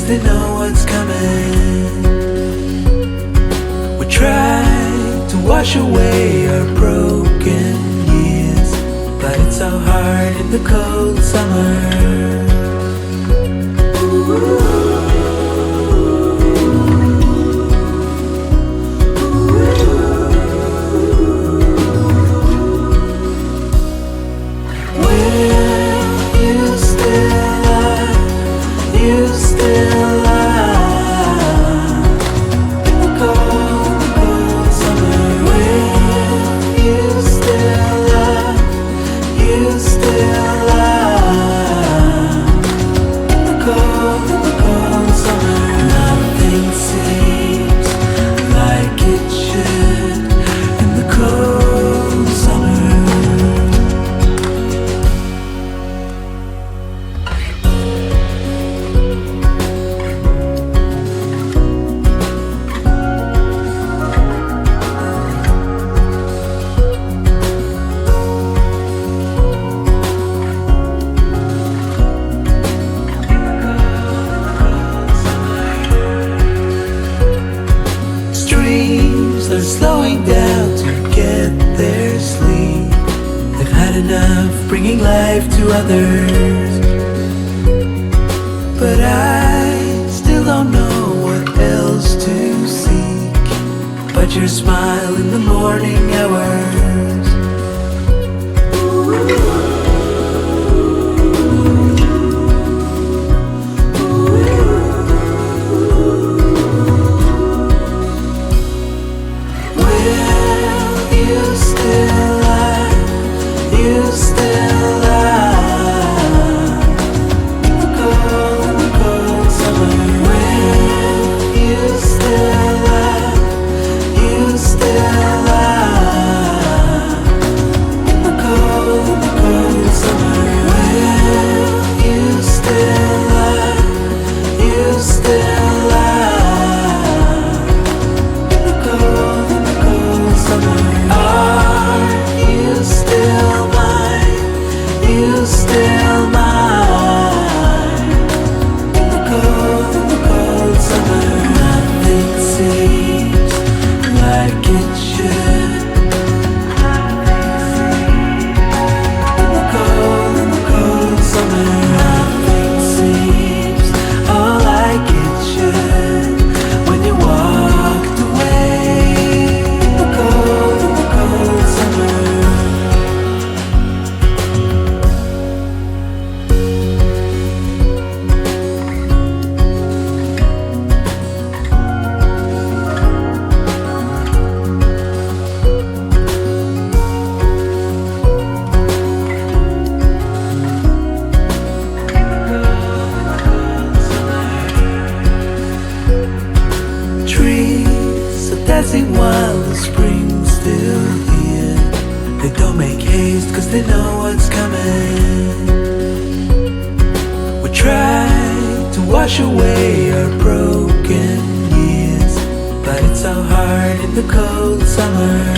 they know what's coming. We're trying to wash away our broken years, but it's so hard in the cold summer. They're slowing down to get their sleep. They've had enough bringing life to others, but I still don't know what else to seek but your smile in the morning hours. Dancing while the spring's still here. They don't make haste cause they know what's coming. We're trying to wash away our broken years, but it's so hard in the cold summer.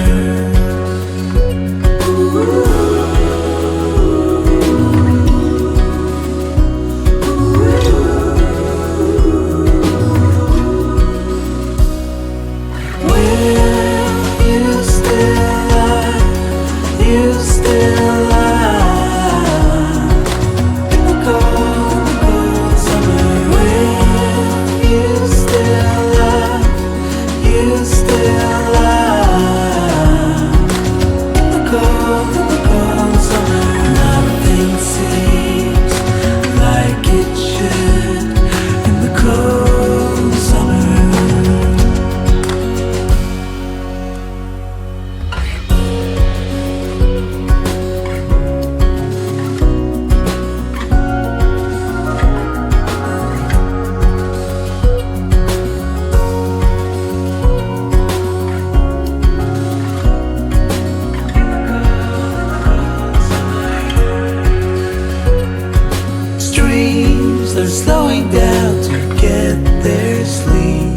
They're slowing down to get their sleep.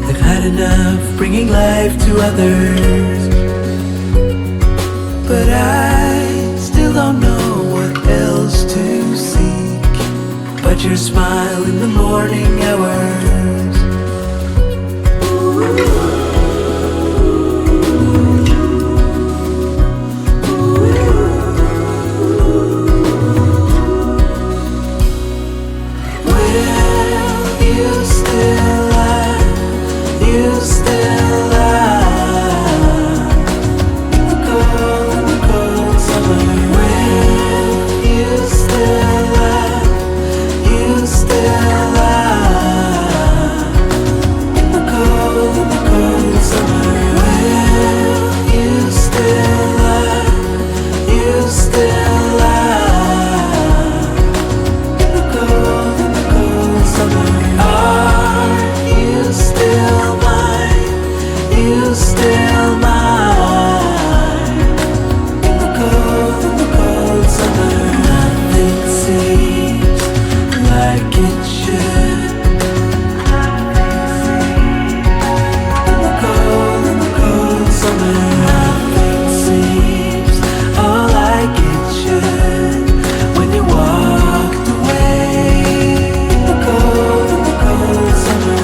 They've had enough bringing life to others, but I still don't know what else to seek but but your smile in the morning hours. Will you still lie? You still lie in the cold summer. Will you still lie? You still lie in the cold summer. Will you still lie? You still lie in the cold summer. Are you still mine? You still mine in the cold summer. Nothing seems like it should. In the cold summer. Nothing seems all like it should when you walked away. In the cold summer.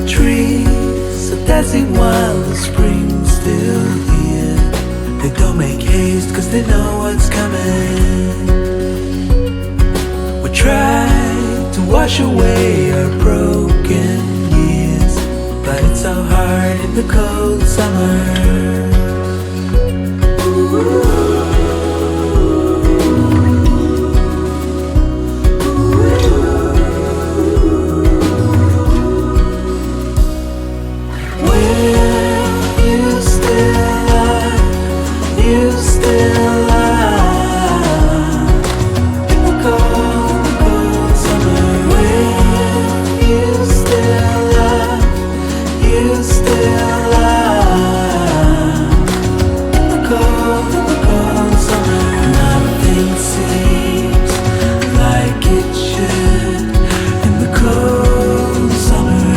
Trees are dancing while the spring's still here. They don't make haste cause they know what's coming. We try to wash away our broken years, but it's so hard in the cold summer. Will you still lie? You still lie in the cold summer. Will you still lie? You still lie in the cold summer. Nothing seems like it should in the cold summer.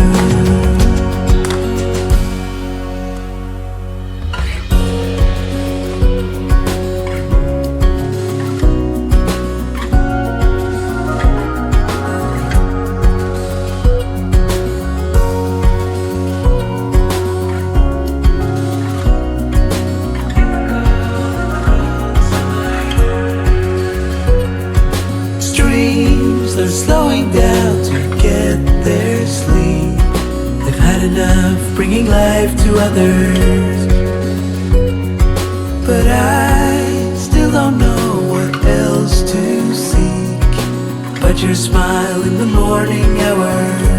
Streams are slowing down to get their sleep. They've had enough bringing life to others, but I still don't know what else to seek but your smile in the morning hours.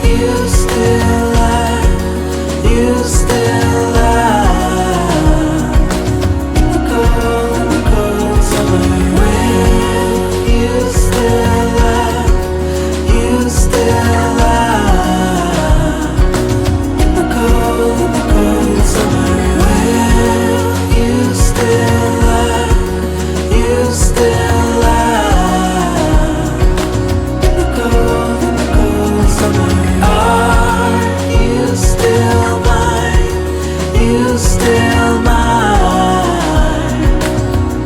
You still lie, you still lie in the cold summer. Will you still lie, you still lie in the cold summer. Will you still lie, you still lie in the cold summer. Are you still mine? You still mine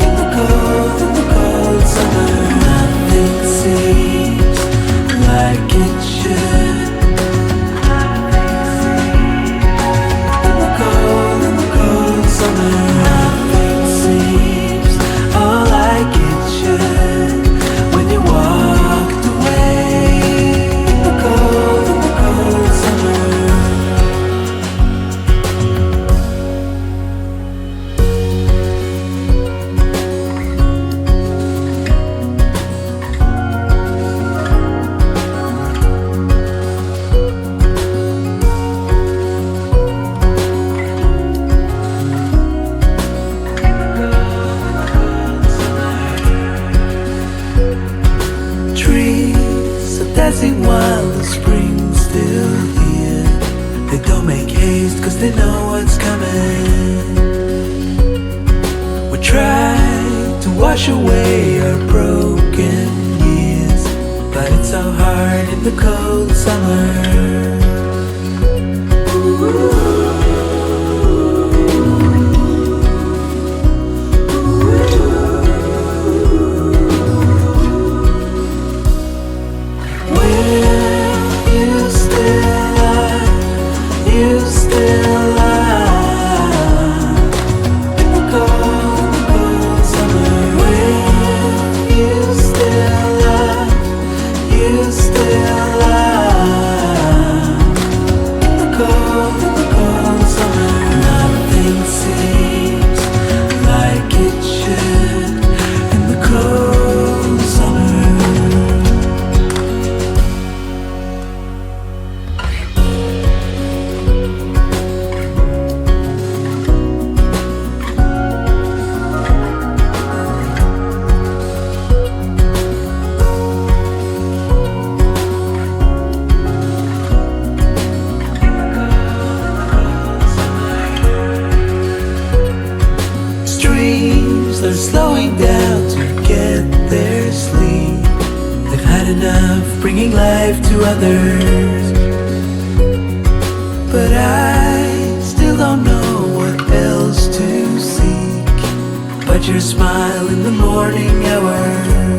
in the cold summer. Nothing seems like it should in the cold summer. Nothing seems all like it should. they know what's coming. We try to wash away our broken years, but it's so hard in the cold summer. They're slowing down to get their sleep. They've had enough bringing life to others. But I still don't know what else to seek but your smile in the morning hour.